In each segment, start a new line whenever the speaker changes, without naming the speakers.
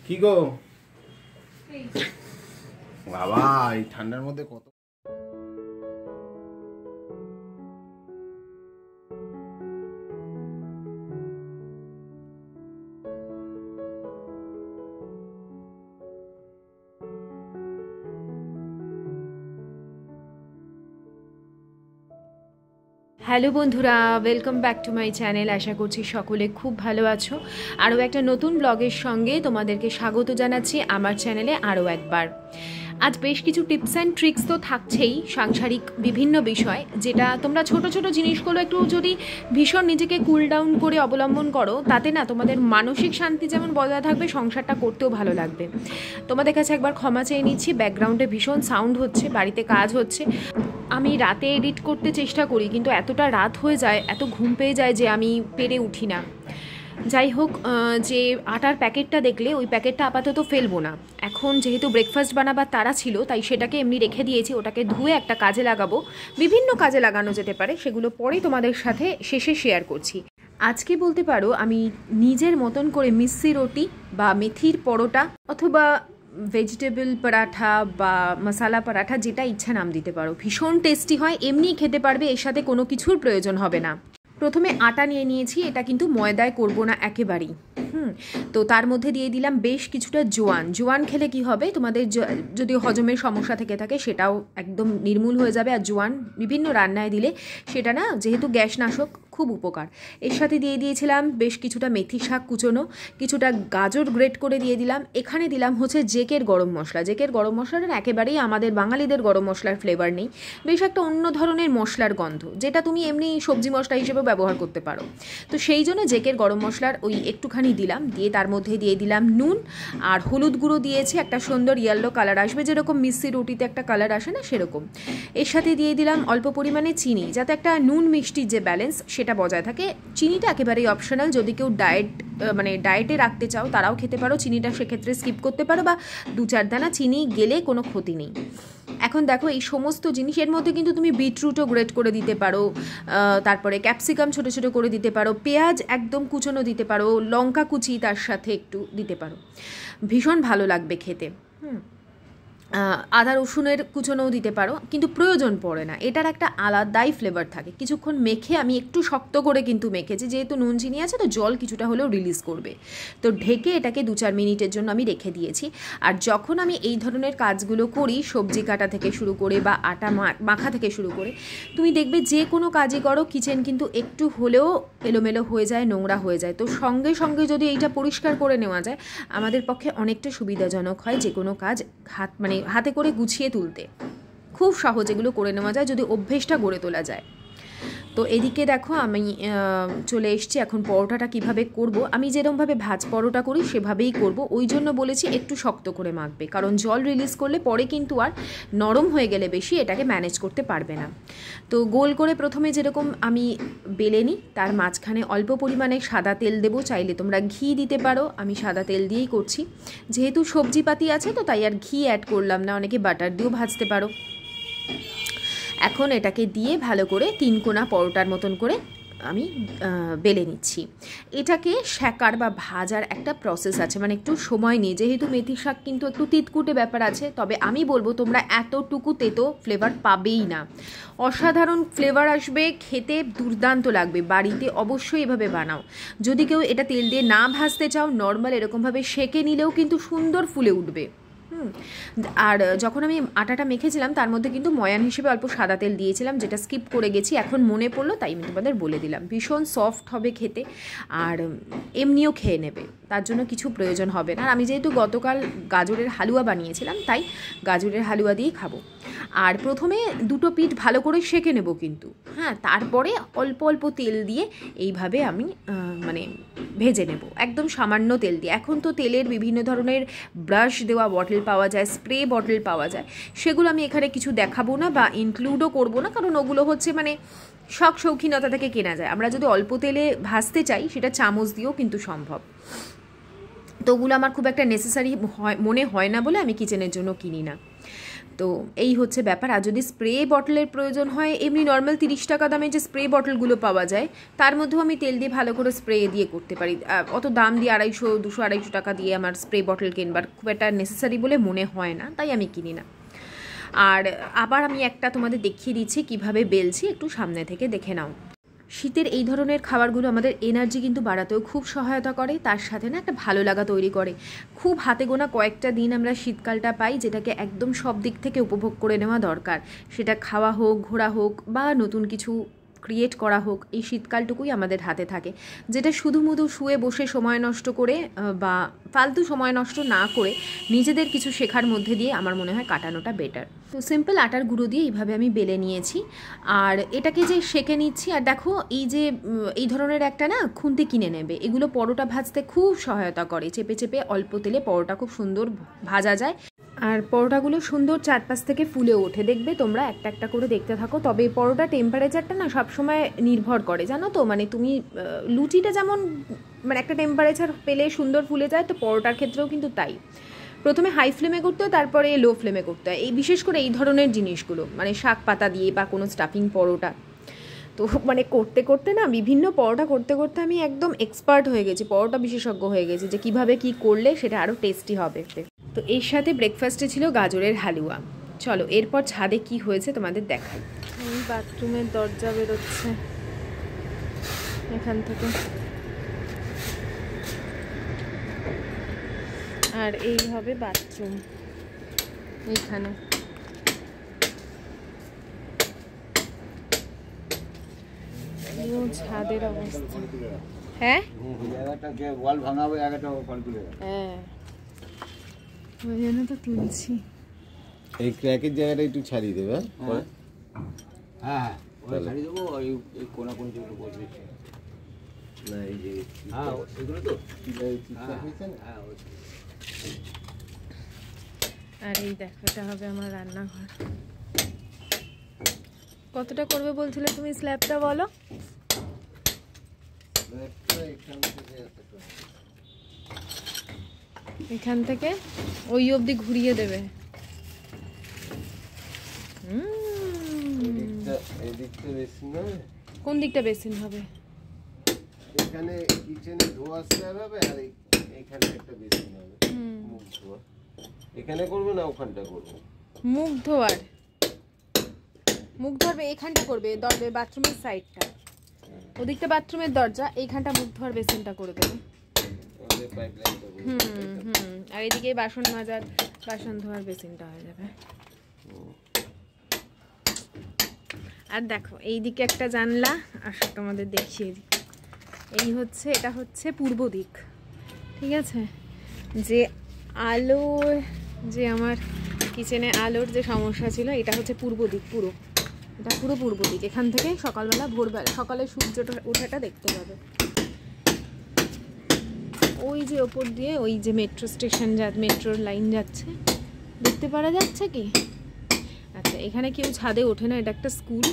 কি গো বাবা, এই ঠান্ডার মধ্যে কত
হ্যালো বন্ধুরা, welcome back to my channel. আশা করছি সকলে খুব ভালো আছো। আরও একটা নতুন ব্লগের সঙ্গে তোমাদেরকে স্বাগত জানাচ্ছি আমার চ্যানেলে আরও একবার। আজ বেশ কিছু টিপস অ্যান্ড ট্রিক্স তো থাকছেই সাংসারিক বিভিন্ন বিষয়, যেটা তোমরা ছোট ছোট জিনিসগুলো একটু যদি ভীষণ নিজেকে কুল ডাউন করে অবলম্বন করো, তাতে না তোমাদের মানসিক শান্তি যেমন বজায় থাকবে, সংসারটা করতেও ভালো লাগবে। তোমাদের কাছে একবার ক্ষমা চেয়ে নিচ্ছি, ব্যাকগ্রাউন্ডে ভীষণ সাউন্ড হচ্ছে, বাড়িতে কাজ হচ্ছে। আমি রাতে এডিট করতে চেষ্টা করি, কিন্তু এতটা রাত হয়ে যায়, এত ঘুম পেয়ে যায় যে আমি পেরে উঠি না। যাই হোক, যে আটার প্যাকেটটা দেখলে, ওই প্যাকেটটা আপাতত ফেলবো না। এখন যেহেতু ব্রেকফাস্ট বানাবার তাড়া ছিল, তাই সেটাকে এমনি রেখে দিয়েছি। ওটাকে ধুয়ে একটা কাজে লাগাবো, বিভিন্ন কাজে লাগানো যেতে পারে, সেগুলো পরেই তোমাদের সাথে শেষে শেয়ার করছি। আজকে বলতে পারো আমি নিজের মতন করে মিষ্টি রুটি বা মেথির পরোটা অথবা ভেজিটেবল পরাঠা বা মশালা পরাঠা, যেটা ইচ্ছা নাম দিতে পারো, ভীষণ টেস্টি হয়, এমনিই খেতে পারবে, এর সাথে কোনো কিছুর প্রয়োজন হবে না। প্রথমে আটা নিয়ে নিয়েছি, এটা কিন্তু ময়দায় করব না একেবারেই। তো তার মধ্যে দিয়ে দিলাম বেশ কিছুটা জোয়ান। জোয়ান খেলে কি হবে, তোমাদের যদি হজমের সমস্যা থেকে থাকে সেটাও একদম নির্মূল হয়ে যাবে। আর জোয়ান বিভিন্ন রান্নায় দিলে সেটা না, যেহেতু গ্যাসনাশক, খুব উপকার। এর সাথে দিয়ে দিয়েছিলাম বেশ কিছুটা মেথি শাক কুচোনো, কিছুটা গাজর গ্রেট করে দিয়ে দিলাম। এখানে দিলাম হচ্ছে জেকের গরম মশলা। জেকের গরম মশলাটা একেবারেই আমাদের বাঙালিদের গরম মশলার ফ্লেভার নেই, বেশ একটা অন্য ধরনের মশলার গন্ধ, যেটা তুমি এমনি সবজি মশলা হিসেবে ব্যবহার করতে পারো। তো সেই জন্য জেকের গরম মশলার ওই একটুখানি দিলাম, দিয়ে তার মধ্যে দিয়ে দিলাম নুন আর হলুদ গুঁড়ো দিয়েছি, একটা সুন্দর ইয়েলো কালার আসবে, যেরকম মিষ্টি রুটিতে একটা কালার আসে না, সেরকম। এর সাথে দিয়ে দিলাম অল্প পরিমাণে চিনি, যাতে একটা নুন মিষ্টির যে ব্যালেন্স সেটা বজায় থাকে। চিনিটা একেবারেই অপশনাল, যদি কেউ ডায়েটে রাখতে চাও তারাও খেতে পারো, চিনিটা সেক্ষেত্রে স্কিপ করতে পারো, বা 2-4 দানা চিনি গেলে কোনো ক্ষতি নেই। এখন দেখো, এই সমস্ত জিনিসের মধ্যে কিন্তু তুমি বিটরুটও গ্রেট করে দিতে পারো, তারপরে ক্যাপসিকাম ছোটো ছোটো করে দিতে পারো, পেঁয়াজ একদম কুচোনো দিতে পারো, লঙ্কা কুচি তার সাথে একটু দিতে পারো, ভীষণ ভালো লাগবে খেতে। আদা রসুনের কুচোনোও দিতে পারো, কিন্তু প্রয়োজন পড়ে না, এটার একটা আলাদাই ফ্লেভার থাকে। কিছুক্ষণ মেখে, আমি একটু শক্ত করে কিন্তু মেখেছি, যেহেতু নুন চিনি আছে তো জল কিছুটা হলেও রিলিজ করবে। তো ঢেকে এটাকে 2-4 মিনিটের জন্য আমি রেখে দিয়েছি। আর যখন আমি এই ধরনের কাজগুলো করি, সবজি কাটা থেকে শুরু করে বা আটা মাখা থেকে শুরু করে, তুমি দেখবে যে কোনো কাজই করো, কিচেন কিন্তু একটু হলেও এলোমেলো হয়ে যায়, নোংরা হয়ে যায়। তো সঙ্গে সঙ্গে যদি এইটা পরিষ্কার করে নেওয়া যায়, আমাদের পক্ষে অনেকটা সুবিধাজনক হয়। যে কোনো কাজ হাতে করে গুছিয়ে তুলতে খুব সহজ, এগুলো করে নেওয়া যায় যদি অভ্যেসটা গড়ে তোলা যায়। তো এদিকে দেখো, আমি চলে এসেছি এখন পরোটাটা কিভাবে করব। আমি যেরকমভাবে ভাজ পরোটা করি সেভাবেই করব, ওই জন্য বলেছি একটু শক্ত করে মাখবে, কারণ জল রিলিজ করলে পরে কিন্তু আর নরম হয়ে গেলে বেশি এটাকে ম্যানেজ করতে পারবে না। তো গোল করে প্রথমে যেরকম আমি বেলে নিই, তার মাঝখানে অল্প পরিমাণে সাদা তেল দেবো, চাইলে তোমরা ঘি দিতে পারো, আমি সাদা তেল দিয়েই করছি। যেহেতু সবজিপাতি আছে তো তাই আর ঘি অ্যাড করলাম না, অনেকে বাটার দিয়েও ভাজতে পারো। এখন এটাকে দিয়ে ভালো করে 3 কোনা পরোটার মতন করে আমি বেলে নিচ্ছি। এটাকে সেকার বা ভাজার একটা প্রসেস আছে, মানে একটু সময় নিয়ে, যেহেতু মেথি শাক কিন্তু একটু তিতকুটে ব্যাপার আছে। তবে আমি বলবো তোমরা এতটুকু তেতো ফ্লেভার পাবেই না, অসাধারণ ফ্লেভার আসবে, খেতে দুর্দান্ত লাগবে। বাড়িতে অবশ্যই এভাবে বানাও। যদি কেউ এটা তেল দিয়ে না ভাজতে চাও, নর্মাল এরকমভাবে সেকে নিলেও কিন্তু সুন্দর ফুলে উঠবে। আর যখন আমি আটাটা মেখেছিলাম তার মধ্যে কিন্তু ময়ান হিসেবে অল্প সাদা তেল দিয়েছিলাম, যেটা স্কিপ করে গেছি, এখন মনে পড়লো তাই আমি তোমাদের বলে দিলাম। ভীষণ সফট হবে খেতে, আর এমনিও খেয়ে নেবে, তার জন্য কিছু প্রয়োজন হবে না। আর আমি যেহেতু গতকাল গাজরের হালুয়া বানিয়েছিলাম, তাই গাজরের হালুয়া দিয়েই খাবো। আর প্রথমে 2টো পিঠ ভালো করে সেঁকে নেব কিন্তু, তারপরে অল্প অল্প তেল দিয়ে এইভাবে আমি ভেজে নেব, একদম সামান্য তেল দিয়ে। এখন তো তেলের বিভিন্ন ধরনের ব্রাশ দেওয়া বটল পাওয়া যায়, স্প্রে বটল পাওয়া যায়, সেগুলো আমি এখানে কিছু দেখাবো না বা ইনক্লুডও করবো না, কারণ ওগুলো হচ্ছে শখ শৌখিনতা থেকে কেনা যায়। আমরা যদি অল্প তেলে ভাজতে চাই, সেটা চামচ দিয়েও কিন্তু সম্ভব। তো ওগুলো আমার খুব একটা নেসেসারি মনে হয় না বলে আমি কিচেনের জন্য কিনি না। তো এই হচ্ছে ব্যাপার। আর যদি স্প্রে বটলের প্রয়োজন হয়, এমনি নর্মাল 30 টাকা দামে যে স্প্রে বটলগুলো পাওয়া যায় তার মধ্যেও আমি তেল দিয়ে ভালো করে স্প্রে দিয়ে করতে পারি। অত দাম দিয়ে 200-250 টাকা দিয়ে আমার স্প্রে বটল কিনবার খুব একটা নেসেসারি বলে মনে হয় না, তাই আমি কিনি না। আর আবার আমি একটা তোমাদের দেখিয়ে দিচ্ছি কিভাবে বেলছি, একটু সামনে থেকে দেখে নাও। শীতের এই ধরনের খাবারগুলো আমাদের এনার্জি কিন্তু বাড়াতেও খুব সহায়তা করে, তার সাথে না একটা ভালো লাগা তৈরি করে। খুব হাতে গোনা কয়েকটা দিন আমরা শীতকালটা পাই, যেটাকে একদম সব দিক থেকে উপভোগ করে নেওয়া দরকার। সেটা খাওয়া হোক, ঘোরা হোক, বা নতুন কিছু ক্রিয়েট করা হোক, এই শীতকালটুকুই আমাদের হাতে থাকে, যেটা শুধুমুধু শুয়ে বসে সময় নষ্ট করে বা ফালতু সময় নষ্ট না করে নিজেদের কিছু শেখার মধ্যে দিয়ে আমার মনে হয় কাটানোটা বেটার। তো সিম্পল আটার গুঁড়ো দিয়ে এইভাবে আমি বেলে নিয়েছি, আর এটাকে যে সেঁকে নিচ্ছি। আর দেখো এই যে এই ধরনের একটা না খুন্তি কিনে নেবে, এগুলো পরোটা ভাজতে খুব সহায়তা করে। চেপে চেপে অল্প তেলে পরোটা খুব সুন্দর ভাজা যায়, আর পরোটাগুলো সুন্দর চারপাশ থেকে ফুলে ওঠে। দেখবে তোমরা একটা একটা করে দেখতে থাকো। তবে পরোটা টেম্পারেচারটা না সবসময় নির্ভর করে, জানো তো, মানে তুমি লুচিটা যেমন মানে একটা টেম্পারেচার পেলে সুন্দর ফুলে যায়, তো পরোটার ক্ষেত্রেও কিন্তু তাই। প্রথমে হাই ফ্লেমে করতে হয়, তারপরে লো ফ্লেমে করতে হয়। এই বিশেষ করে এই ধরনের জিনিসগুলো, মানে শাক পাতা দিয়ে বা কোনো স্টাফিং পরোটা, তো মানে করতে করতে না বিভিন্ন পরোটা করতে করতে আমি একদম এক্সপার্ট হয়ে গেছি, পরোটা বিশেষজ্ঞ হয়ে গেছি, যে কিভাবে কি করলে সেটা আরও টেস্টি হবে। তো এর সাথে ব্রেকফাস্টে ছিল গাজরের হালুয়া। চলো এরপর ছাদে কি হয়েছে তোমাদের দেখাই। এই বাথরুমের দরজা বেরোচ্ছে এখান থেকে, আর এই হবে বাথরুম এইখানে। ছাদের অবস্থা, হ্যাঁ হ্যাঁ ওই জন্য তো তুলছি।
এই ক্র্যাকের জায়গাটা একটু ছাড়িয়ে দেবে।
হ্যাঁ ছাড়িয়ে দেবো। এই কোনা কোন যেগুলো বলবে
না এই যে
হ্যাঁ এগুলো তো
হ্যাঁ।
আর এই দেখো এটা হবে আমার রান্নাঘর। কতটা করবে বলছিলে তুমি স্ল্যাবটা, বলো? এখান থেকে ওই অবধি ঘুরিয়ে দেবে। কোন দিকটা বেসিন হবে?
এখানে কিচেনে ধোয়া স্ল্যাব হবে, আর এখানে একটা বেসিন হবে মুখ ধোয়া। এখানে করবে না ওখানটা করবে?
মুখ ধোয়ার এখানটা করবে, বাথরুমের সাইডটা, ওদিকটা বাথরুমের দরজা, এইখানটা মুখ ধোয়ার বেসিনটা করে দেবে। আর এদিকে বাসন মাজার বাসন ধোয়ার বেসিনটা হয়ে যাবে। আর দেখো এইদিকে একটা জানলা, আসো তোমাদের দেখিয়ে দিই। এই হচ্ছে, এটা হচ্ছে পূর্ব দিক, ঠিক আছে? যে আলো, যে আমার কিচেনে আলোর যে সমস্যা ছিল, এটা হচ্ছে পূর্ব দিক, এটা পুরো পূর্ব দিক। এখান থেকে সকালবেলা ভোরবেলা সকালে সূর্যটা ওঠাটা দেখতে পাবে। ওই যে ওপর দিয়ে ওই যে মেট্রো স্টেশন মেট্রোর লাইন যাচ্ছে, দেখতে পারা যাচ্ছে কি? আচ্ছা এখানে কেউ ছাদে ওঠে না, এটা একটা স্কুল।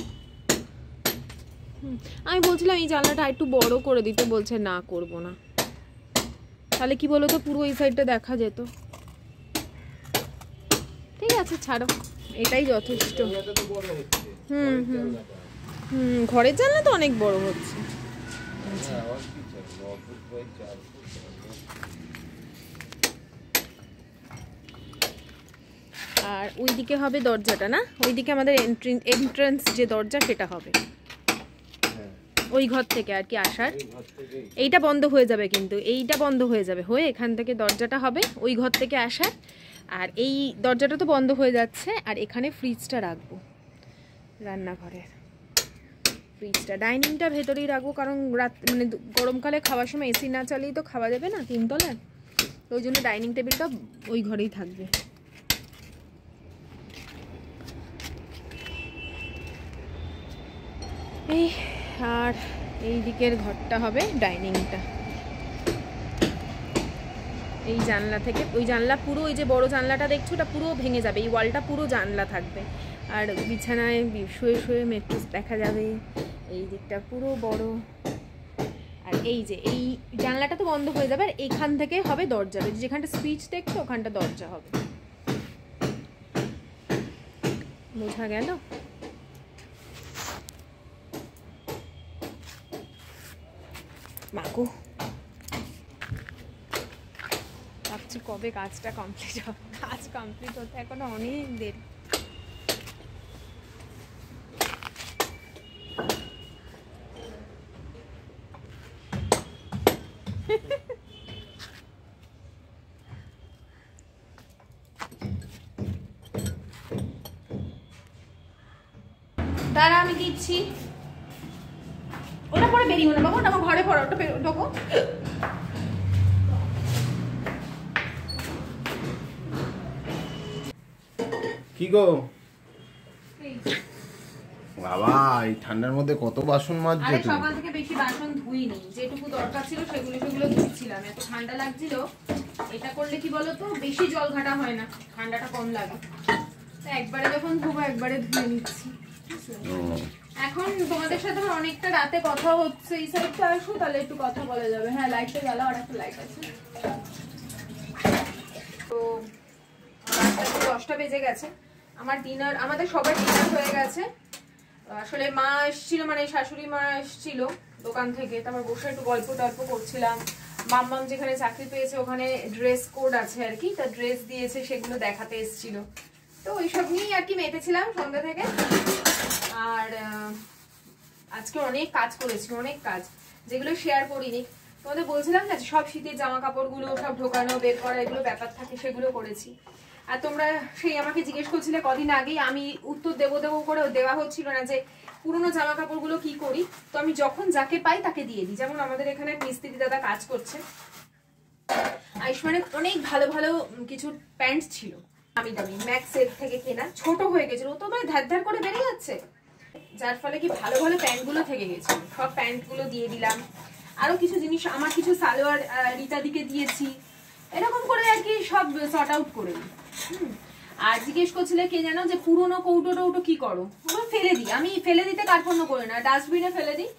আমি বলছিলাম এই জানলাটা একটু বড় করে দিতে, বলছে না করব না। তাহলে কি বলো তো, পুরো এই সাইডটা দেখা যেত। ঠিক আছে ছাড়ো, এটাই যথেষ্ট। ঘরের জানলা তো অনেক বড় হচ্ছে। আর ওইদিকে হবে দরজাটা, না ওইদিকে আমাদের এন্ট্রান্স যে দরজা সেটা হবে ওই ঘর থেকে আর কি আসার। এইটা বন্ধ হয়ে যাবে, কিন্তু এইটা বন্ধ হয়ে যাবে, হয়ে এখান থেকে দরজাটা হবে ওই ঘর থেকে আসার। আর এই দরজাটা তো বন্ধ হয়ে যাচ্ছে, আর এখানে ফ্রিজটা রাখবো রান্নাঘরের। ফ্রিজটা ডাইনিংটা ভেতরেই রাখবো, কারণ রাত মানে গরমকালে খাওয়ার সময় এসি না চালিয়ে তো খাওয়া যাবে না তিনতলায়, তো ওই জন্য ডাইনিং টেবিলটা ওই ঘরেই থাকবে। এই আর এই দিকের ঘরটা হবে ডাইনিংটা। এই জানলা থেকে ওই জানলা পুরো, ওই যে বড় জানলাটা দেখছো ওটা পুরো ভেঙে যাবে, এই ওয়ালটা পুরো জানলা থাকবে। আর বিছানায় শুয়ে শুয়ে মেট্রো দেখা যাবে। এই দিকটা পুরো বড়, আর এই যে এই জানলাটা তো বন্ধ হয়ে যাবে, আর এইখান থেকে হবে দরজা। যেখানটা সুইচ দেখছো ওখানটা দরজা হবে। বোঝা গেল? মাগো, ভাবছি কবে কাজটা কমপ্লিট হবে। কাজ কমপ্লিট হতে এখনো অনেক দেরি। দাঁড়া, আমি দিচ্ছি। ওটা পরে বেরিয়ে না বাবা, ওটা আমার ঘরে পড়ো, ওটা ঢোকো।
কি গো বাবা, এই ঠান্ডার মধ্যে কত বাসন মাজছো
আরে
তুমি?
সকাল থেকে বেশি বাসন ধুইনি, যেটুকু দরকার ছিল সেগুলো ধুচ্ছিলাম। এত ঠান্ডা লাগছিল, এটা করলে কি বলতো বেশি জল ঘাটা হয় না, ঠান্ডাটা কম লাগে। তো একবারে যখন ধুবো একবারে ধুয়ে নিচ্ছি। এখন তোমাদের সাথে অনেকটা রাতে কথা হচ্ছে, এই সাইডটা আসো তাহলে একটু কথা বলা যাবে। হ্যাঁ, লাইটটা জ্বালাও, আর একটা লাইট আছে। তো 10টা বেজে গেছে, আমাদের সবার ডিনার হয়ে গেছে। আসলে মা এসেছিল, মানে শাশুড়ি মা এসেছিল দোকান থেকে, তারপর বসে একটু গল্প টল্প করছিলাম। মাম্মাম যেখানে চাকরি পেয়েছে ওখানে ড্রেস কোড আছে আর কি, তা ড্রেস দিয়েছে, সেগুলো দেখাতে এসেছিল। তো ওইসব নিয়েই আর কি মেতেছিলাম সন্ধ্যা থেকে। আর আজকে অনেক কাজ করেছি, অনেক কাজ, যেগুলো শেয়ার করিনি। তোমাদের বলছিলাম না সব শীতের জামা কাপড়গুলো সব ঢোকানো বের করা এগুলো ব্যাপার থাকে, সেগুলো করেছি। আর তোমরা সেই আমাকে জিজ্ঞেস করছিলে কদিন আগেই, আমি উত্তর দেবো করে দেওয়া হচ্ছিল না যে পুরোনো জামা কাপড়গুলো কি করি। তো আমি যখন যাকে পাই তাকে দিয়ে দিই। যেমন আমাদের এখানে এক মিস্ত্রি দাদা কাজ করছে, আয়ুষ্মানের অনেক ভালো ভালো কিছু প্যান্ট ছিল, আমি ম্যাক্সের থেকে কেনা, ছোট হয়ে গেছিল, ও তো মানে ধার করে বেড়ে যাচ্ছে, যার ফলে কি ভালো ভালো প্যান্টগুলো থেকে গেছিল, সব প্যান্টগুলো দিয়ে দিলাম। আরো কিছু জিনিস, আমার কিছু সালোয়ার রীতাদিকে দিয়েছি, এরকম করে আর কি সব সর্ট আউট করে দিই। আর জিজ্ঞেস করছিলে কে জানো যে পুরোনো কৌটো টৌটো কি করো, ওগুলো ফেলে দিই। আমি ফেলে দিতে কার্পণ্য করি না, ডাস্টবিনে ফেলে দিই,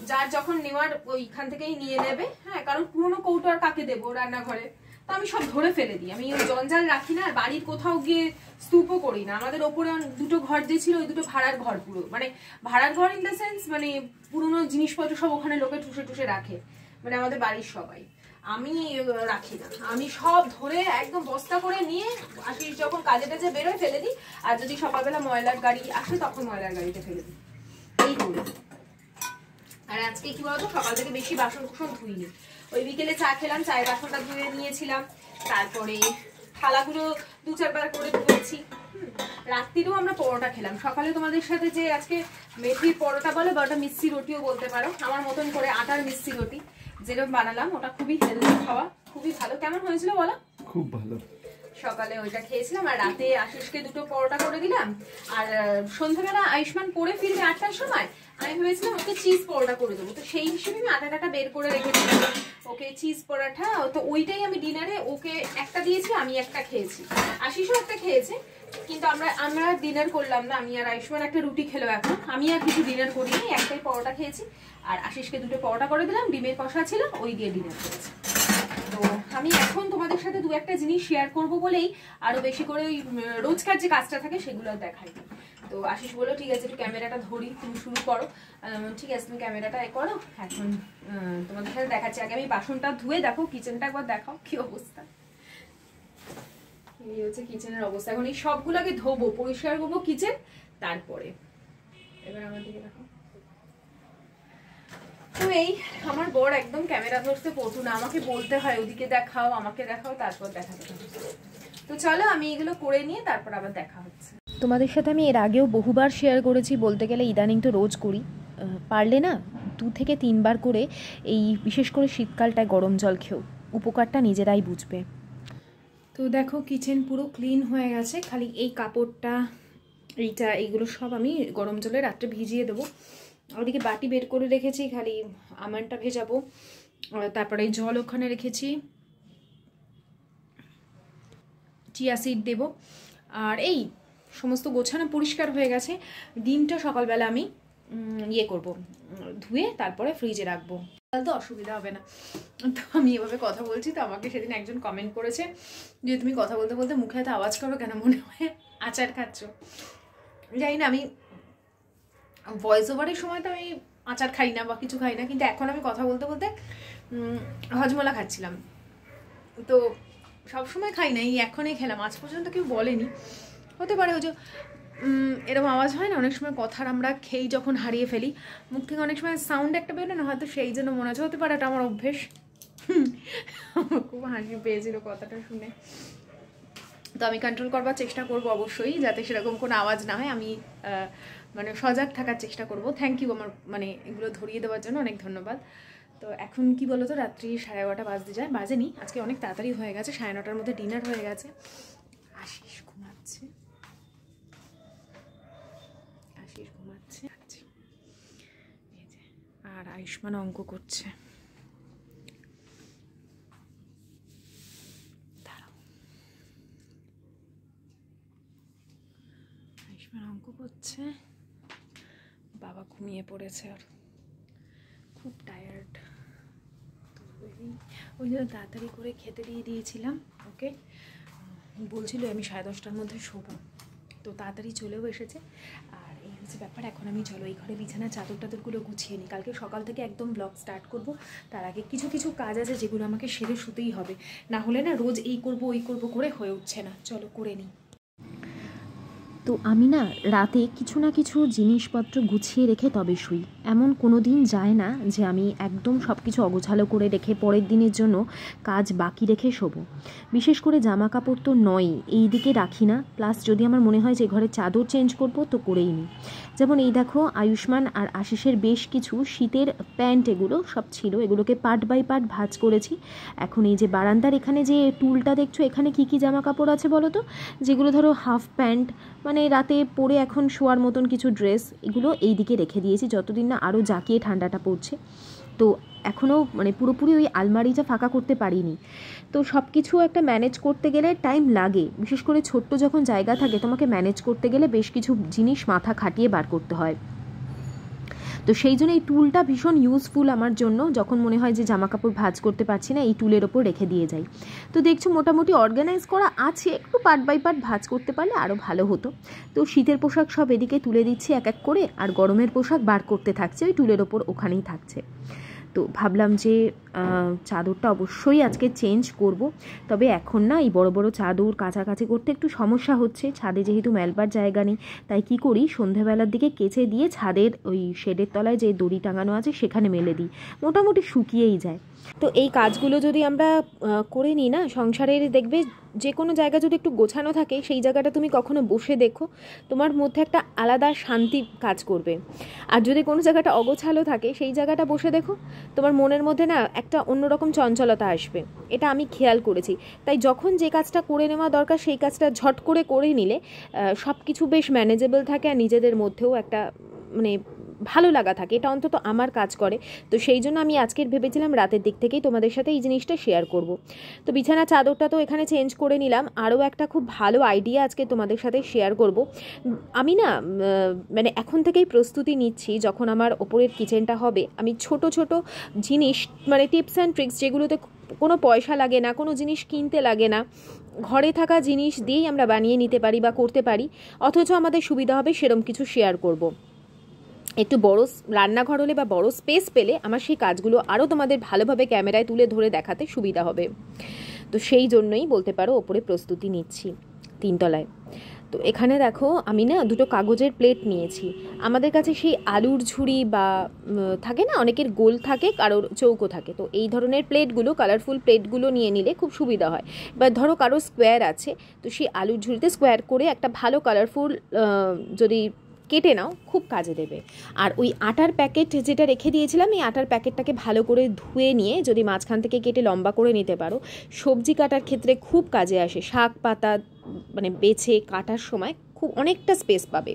যার যখন নেওয়ার ওইখান থেকেই নিয়ে নেবে। হ্যাঁ, কারণ পুরোনো কৌটো আর কাকে দেবো রান্নাঘরে, তো আমি সব ধরে ফেলে দিই। আমি ওই জঞ্জাল রাখি না, আর বাড়ির কোথাও গিয়ে স্তূপও করি না। আমাদের ওপরে দুটো ঘর যে ছিল, ওই দুটো ভাড়ার ঘর, পুরো মানে ভাড়ার ঘর ইন দ্য সেন্স, মানে পুরোনো জিনিসপত্র সব ওখানে লোকে টুসে রাখে, মানে আমাদের বাড়ির সবাই। আমি রাখি না, আমি সব ধরে একদম বস্তা করে নিয়ে আসি, যখন কাজে টাজে বেরোয় ফেলে দিই। আর যদি সকালবেলা ময়লার গাড়ি আসে তখন ময়লার গাড়িতে ফেলে দিই, এই করি। আর আজকে কি বলতো, সকাল থেকে বেশি বাসন কুসন ধুইনি, ওই বিকেলে চা খেলাম, চায়ের বাসনটা ধুয়ে নিয়েছিলাম, তারপরে থালাগুলো 2-4 বার করে ধুয়েছি। রাত্রিরেও আমরা পরোটা খেলাম। সকালে তোমাদের সাথে যে আজকে মেথির পরোটা বলো বা ওটা মিষ্টি রুটিও বলতে পারো, আমার মতন করে আটার মিষ্টি রুটি যেরকম বানালাম, ওটা খুবই হেলদি খাওয়া, খুবই ভালো। কেমন হয়েছিল বলো?
খুব ভালো।
সকালে ওইটা খেয়েছিলাম, আর রাতে আশিসকে 2টো পরোটা করে দিলাম। আর সন্ধ্যাবেলা আয়ুষ্মান পরে ফিরবে 8টার সময়, আমি ভেবেছিলাম ওকে চিজ পরোটা করে দেবো, তো সেই হিসেবে আমি আটাটা বের করে রেখেছিলাম, ওকে চিজ পরোটা। তো ওইটাই আমি ডিনারে ওকে একটা দিয়েছি, আমি একটা খেয়েছি, আশিসও একটা খেয়েছে। কিন্তু আমরা ডিনার করলাম না, আমি আর আয়ুষ্মান একটা রুটি খেলো এখন, আমি আর কিছু ডিনার করিনি, একটাই পরোটা খেয়েছি। আর আশিসকে 2টো পরোটা করে দিলাম, ডিমের কষা ছিল, ওই দিয়ে ডিনার করেছি। তো আমি এখন তোমাদের সাথে 2-1টা জিনিস শেয়ার করবো বলেই আরো বেশি করে ওই রোজকার যে কাজটা থাকে সেগুলো দেখাই। তো আশিস বললো ঠিক আছে একটু ক্যামেরাটা ধরি, তুমি শুরু করো। ঠিক আছে, তুমি ক্যামেরাটা করো, এখন তোমাদের সাথে দেখাচ্ছি। আগে আমি বাসনটা ধুয়ে, দেখো কিচেনটা একবার দেখাও কি অবস্থা। এই হচ্ছে কিচেনের অবস্থা। এখন এই সবগুলোকে ধোবো, পরিষ্কার করবো কিচেন, তারপরে এবার আমার দিকে দেখো। তো এই আমার বর একদম ক্যামেরা ধরতে পড়তো না, আমাকে বলতে হয় ওদিকে দেখাও, আমাকে দেখাও, তারপর দেখাতে হবে। তো চলো আমি এগুলো করে নিয়ে তারপর আবার দেখা হচ্ছে। তোমাদের সাথে আমি এর আগেও বহুবার শেয়ার করেছি, বলতে গেলে ইদানিং তো রোজ করি, পারলে না 2 থেকে 3 বার করে এই বিশেষ করে শীতকালটায় গরম জল খেও, উপকারটা নিজেরাই বুঝবে। তো দেখো কিচেন পুরো ক্লিন হয়ে গেছে, খালি এই কাপড়টা এইগুলো সব আমি গরম জলে রাত্রে ভিজিয়ে দেবো। ওদিকে বাটি বের করে রেখেছি, খালি আমন্ডটা ভেজাবো। তারপরে জল ওখানে রেখেছি, চিয়া সিড দেব। আর এই সমস্ত গোছানো পরিষ্কার হয়ে গেছে। ডিমটা সকালবেলা আমি করব, ধুয়ে তারপরে ফ্রিজে রাখবো, তাহলে তো অসুবিধা হবে না। তো আমি এভাবে কথা বলছি, তো আমাকে সেদিন একজন কমেন্ট করেছে যে তুমি কথা বলতে বলতে মুখে হাতে আওয়াজ করো কেন, মনে হয় আচার খাচ্ছ। জানি না, আমি ভয়েস ওভারের সময় তো আমি আচার খাই না বা কিছু খাই না, কিন্তু এখন আমি কথা বলতে বলতে হজমলা খাচ্ছিলাম, তো সবসময় খাই না, এই এখনই খেলাম, আজ পর্যন্ত কেউ বলেনি। হতে পারে ওই যে এরকম আওয়াজ হয় না অনেক সময় কথার, আমরা খেই যখন হারিয়ে ফেলি মুখ থেকে অনেক সময় সাউন্ড একটা বেরোয় না, হয়তো সেই জন্য মনে হচ্ছে, হতে পারে এটা আমার অভ্যেস। খুব হাসি পেয়েছিল কথাটা শুনে, তো আমি কন্ট্রোল করবার চেষ্টা করব অবশ্যই, যাতে সেরকম কোনো আওয়াজ না হয়। আমি মানে সজাগ থাকার চেষ্টা করব। থ্যাংক ইউ আমার মানে এগুলো ধরিয়ে দেওয়ার জন্য, অনেক ধন্যবাদ। তো এখন কি বলো তো, রাত্রি 11:30 বাজতে যায়, বাজেনি, আজকে অনেক তাড়াতাড়ি হয়ে গেছে, 9:30টার মধ্যে ডিনার হয়ে গেছে। আশিস ঘুমাচ্ছে, আর আয়ুষ্মান অঙ্ক করছে। আয়ুষ্মান অঙ্ক করছে, বাবা ঘুমিয়ে পড়েছে, আর খুব টায়ার্ড, তো ওই জন্য তাড়াতাড়ি করে খেতে দিয়ে দিয়েছিলাম ওকে। বলছিল আমি 10:30টার মধ্যে শোবো, তো তাড়াতাড়ি চলেও এসেছে। আর এই হচ্ছে ব্যাপার, এখন আমি চলো এই ঘরে বিছানা চাদর টাদরগুলো গুছিয়ে নিই, কালকে সকাল থেকে একদম ব্লগ স্টার্ট করব। তার আগে কিছু কিছু কাজ আছে যেগুলো আমাকে সেরে শুতেই হবে, না হলে না রোজ এই করব ওই করব করে হয়ে উঠছে না। চলো করে নিই।
তো আমি না রাতে কিছু না কিছু জিনিসপত্র গুছিয়ে রেখে তবে শুই। এমন কোনো দিন যায় না যে আমি একদম সব কিছু অগোছালো করে রেখে পরের দিনের জন্য কাজ বাকি রেখে শোবো। বিশেষ করে জামা কাপড় তো নয়ই, এই দিকে রাখি না। প্লাস যদি আমার মনে হয় যে ঘরে চাদর চেঞ্জ করব তো করেই নিই। যেমন এই দেখো, আয়ুষ্মান আর আশিসের বেশ কিছু শীতের প্যান্ট এগুলো সব ছিল, এগুলোকে পার্ট বাই পার্ট ভাঁজ করেছি। এখন এই যে বারান্দার এখানে যে টুলটা দেখছো, এখানে কি কি জামা কাপড় আছে বলো তো, যেগুলো ধরো হাফ প্যান্ট, মানে রাতে পরে এখন শোয়ার মতন কিছু ড্রেস, এগুলো এই দিকে রেখে দিয়েছি যতদিন না আরও জাঁকিয়ে ঠান্ডাটা পড়ছে। তো এখনও মানে পুরোপুরি ওই আলমারিটা ফাঁকা করতে পারিনি। তো সব কিছু একটা ম্যানেজ করতে গেলে টাইম লাগে, বিশেষ করে ছোট্ট যখন জায়গা থাকে তোমাকে ম্যানেজ করতে গেলে বেশ কিছু জিনিস মাথা খাটিয়ে বার করতে হয়। তো সেই জন্য এই টুলটা ভীষণ ইউজফুল আমার জন্য, যখন মনে হয় যে জামা কাপড় ভাঁজ করতে পারছি না এই টুলের ওপর রেখে দিয়ে যাই। তো দেখছো মোটামুটি অর্গানাইজ করা আছে, একটু পার্ট বাই পার্ট ভাঁজ করতে পারলে আরও ভালো হতো। তো শীতের পোশাক সব এদিকে তুলে দিচ্ছি এক এক করে, আর গরমের পোশাক বার করতে থাকছে ওই টুলের ওপর, ওখানেই থাকছে। তো ভাবলাম যে চাদরটা অবশ্যই আজকে চেঞ্জ করব, তবে এখন না এই বড় বড় চাদর কাছাকাছি করতে একটু সমস্যা হচ্ছে, ছাদে যেহেতু মেলবার জায়গা নেই। তাই কি করি, সন্ধ্যাবেলার দিকে কেচে দিয়ে ছাদের ওই শেডের তলায় যে দড়ি টাঙানো আছে সেখানে মেলে দিই, মোটামুটি শুকিয়েই যায়। তো এই কাজগুলো যদি আমরা করে নিই না সংসারের, দেখবে যে কোনো জায়গা যদি একটু গোছানো থাকে সেই জায়গাটা তুমি কখনো বসে দেখো, তোমার মধ্যে একটা আলাদা শান্তি কাজ করবে। আর যদি কোনো জায়গাটা অগোছালো থাকে সেই জায়গাটা বসে দেখো, তোমার মনের মধ্যে না একটা অন্যরকম চঞ্চলতা আসবে, এটা আমি খেয়াল করেছি। তাই যখন যে কাজটা করে নেওয়া দরকার সেই কাজটা ঝট করে করে নিলে সব কিছু বেশ ম্যানেজেবল থাকে, আর নিজেদের মধ্যেও একটা মানে ভালো লাগা থাকে, এটা অন্তত আমার কাজ করে। তো সেই জন্য আমি আজকের ভেবেছিলাম রাতের দিক থেকেই তোমাদের সাথে এই জিনিসটা শেয়ার করব। তো বিছানা চাদরটা তো এখানে চেঞ্জ করে নিলাম, আরও একটা খুব ভালো আইডিয়া আজকে তোমাদের সাথে শেয়ার করব। আমি না মানে এখন থেকেই প্রস্তুতি নিচ্ছি, যখন আমার ওপরের কিচেনটা হবে আমি ছোট ছোট জিনিস মানে টিপস অ্যান্ড ট্রিক্স, যেগুলোতে কোনো পয়সা লাগে না, কোনো জিনিস কিনতে লাগে না, ঘরে থাকা জিনিস দিয়েই আমরা বানিয়ে নিতে পারি বা করতে পারি, অথচ আমাদের সুবিধা হবে, সেরকম কিছু শেয়ার করব। একটু বড় রান্নাঘর হলে বা বড় স্পেস পেলে আমার সেই কাজগুলো আরও তোমাদের ভালোভাবে ক্যামেরায় তুলে ধরে দেখাতে সুবিধা হবে। তো সেই জন্যই বলতে পারো ওপরে প্রস্তুতি নিচ্ছি 3 তলায়। তো এখানে দেখো আমি না দুটো কাগজের প্লেট নিয়েছি। আমাদের কাছে সেই আলুর ঝুড়ি বা থাকে না, অনেকের গোল থাকে কারোর চৌকো থাকে, তো এই ধরনের প্লেটগুলো কালারফুল প্লেটগুলো নিয়ে নিলে খুব সুবিধা হয়। এবার ধরো কারো স্কোয়ার আছে, তো সেই আলুর ঝুড়িতে স্কোয়ার করে একটা ভালো কালারফুল যদি কেটে নাও খুব কাজে দেবে। আর ওই আটার প্যাকেট যেটা রেখে দিয়েছিলাম, এই আটার প্যাকেটটাকে ভালো করে ধুয়ে নিয়ে যদি মাঝখান থেকে কেটে লম্বা করে নিতে পারো, সবজি কাটার ক্ষেত্রে খুব কাজে আসে। শাক পাতা মানে বেছে কাটার সময় খুব অনেকটা স্পেস পাবে।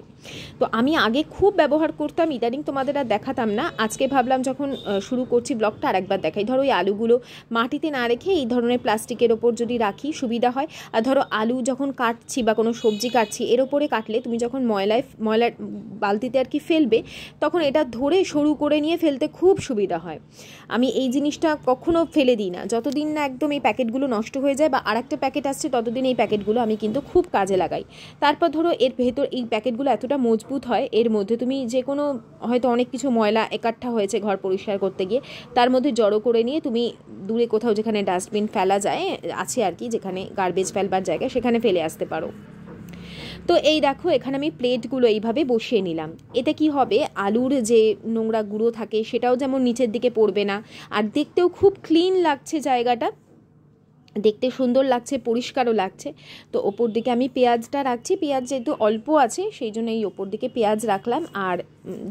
তো আমি আগে খুব ব্যবহার করতাম, ইদানিং তোমাদের আর দেখাতাম না। আজকে ভাবলাম যখন শুরু করছি ব্লগটা আর একবার দেখাই। ধরো এই আলুগুলো মাটিতে না রেখে এই ধরনের প্লাস্টিকের ওপর যদি রাখি সুবিধা হয়। আর ধরো আলু যখন কাটছি বা কোনো সবজি কাটছি এর ওপরে কাটলে তুমি যখন ময়লার বালতিতে আর কি ফেলবে, তখন এটা ধরে সরু করে নিয়ে ফেলতে খুব সুবিধা হয়। আমি এই জিনিসটা কখনো ফেলে দিই না, যতদিন না একদম এই প্যাকেটগুলো নষ্ট হয়ে যায় বা আরেকটা প্যাকেট আসছে ততদিন এই প্যাকেটগুলো আমি কিন্তু খুব কাজে লাগাই। তারপর ধরো
এর ভেতর এই প্যাকেটগুলো এতটা মজবুত হয়, এর মধ্যে তুমি যে কোনো হয়তো অনেক কিছু ময়লা একাঠা হয়েছে ঘর পরিষ্কার করতে গিয়ে, তার মধ্যে জড়ো করে নিয়ে তুমি দূরে কোথাও যেখানে ডাস্টবিন ফেলা যায় আছে আর কি, যেখানে গার্বেজ ফেলবার জায়গা, সেখানে ফেলে আসতে পারো। তো এই দেখো এখানে আমি প্লেটগুলো এইভাবে বসিয়ে নিলাম। এতে কি হবে, আলুর যে নোংরা গুঁড়ো থাকে সেটাও যেমন নিচের দিকে পড়বে না, আর দেখতেও খুব ক্লিন লাগছে, জায়গাটা দেখতে সুন্দর লাগছে, পরিষ্কারও লাগছে। তো ওপর দিকে আমি পেঁয়াজটা রাখছি, পেঁয়াজ যেহেতু অল্প আছে সেই জন্য এই ওপর দিকে পেঁয়াজ রাখলাম, আর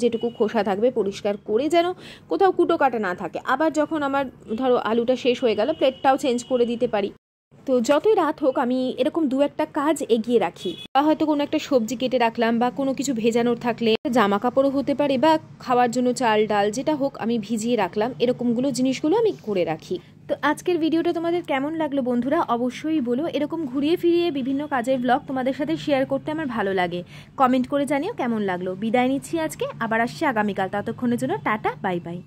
যেটুকু খোসা থাকবে পরিষ্কার করে যেন কোথাও কুটো কাটা না থাকে। আবার যখন আমার ধরো আলুটা শেষ হয়ে গেল, প্লেটটাও চেঞ্জ করে দিতে পারি। তো যতই রাত হোক আমি এরকম দু একটা কাজ এগিয়ে রাখি, বা হয়তো কোনো একটা সবজি কেটে রাখলাম, বা কোনো কিছু ভেজানোর থাকলে জামা কাপড়ও হতে পারে, বা খাওয়ার জন্য চাল ডাল যেটা হোক আমি ভিজিয়ে রাখলাম, এরকমগুলো জিনিসগুলো আমি করে রাখি। তো আজকের ভিডিওটা তোমাদের কেমন লাগলো বন্ধুরা অবশ্যই বলো। এরকম ঘুরিয়ে ফিরিয়ে বিভিন্ন কাজের ব্লগ তোমাদের সাথে শেয়ার করতে আমার ভালো লাগে, কমেন্ট করে জানিও কেমন লাগলো। বিদায় নিচ্ছি আজকে, আবার আসছি আগামীকাল, ততক্ষণের জন্য টাটা বাই বাই।